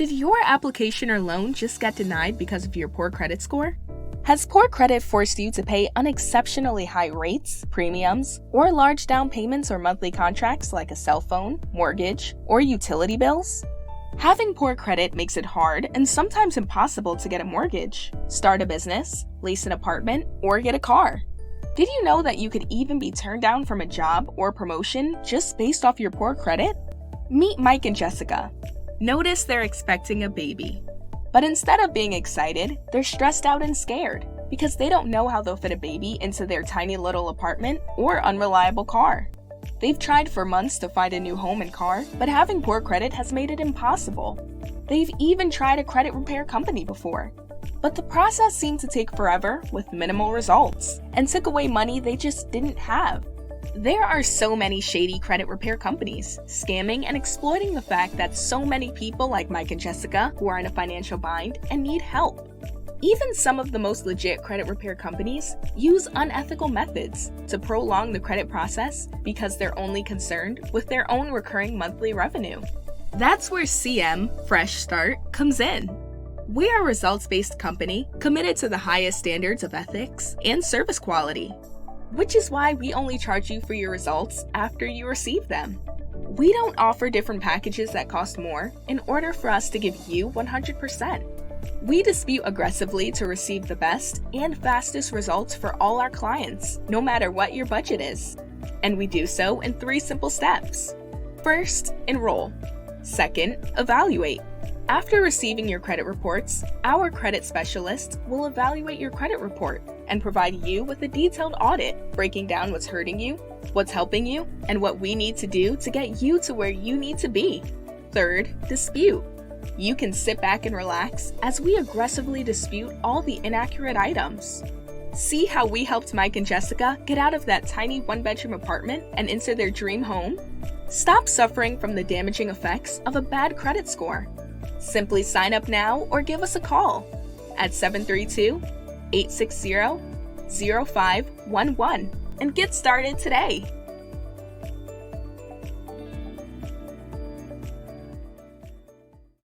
Did your application or loan just get denied because of your poor credit score? Has poor credit forced you to pay unexceptionally high rates, premiums, or large down payments or monthly contracts like a cell phone, mortgage, or utility bills? Having poor credit makes it hard and sometimes impossible to get a mortgage, start a business, lease an apartment, or get a car. Did you know that you could even be turned down from a job or promotion just based off your poor credit? Meet Mike and Jessica. Notice they're expecting a baby. But instead of being excited, they're stressed out and scared because they don't know how they'll fit a baby into their tiny little apartment or unreliable car. They've tried for months to find a new home and car, but having poor credit has made it impossible. They've even tried a credit repair company before. But the process seemed to take forever with minimal results and took away money they just didn't have. There are so many shady credit repair companies, scamming and exploiting the fact that so many people like Mike and Jessica who are in a financial bind and need help. Even some of the most legit credit repair companies use unethical methods to prolong the credit process because they're only concerned with their own recurring monthly revenue. That's where CM Fresh Start comes in. We are a results-based company committed to the highest standards of ethics and service quality, which is why we only charge you for your results after you receive them. We don't offer different packages that cost more in order for us to give you 100%. We dispute aggressively to receive the best and fastest results for all our clients, no matter what your budget is. And we do so in 3 simple steps. First, enroll. Second, evaluate. After receiving your credit reports, our credit specialist will evaluate your credit report and provide you with a detailed audit, breaking down what's hurting you, what's helping you, and what we need to do to get you to where you need to be. Third, dispute. You can sit back and relax as we aggressively dispute all the inaccurate items. See how we helped Mike and Jessica get out of that tiny 1-bedroom apartment and into their dream home? Stop suffering from the damaging effects of a bad credit score. Simply sign up now or give us a call at 732-860-0511 and get started today.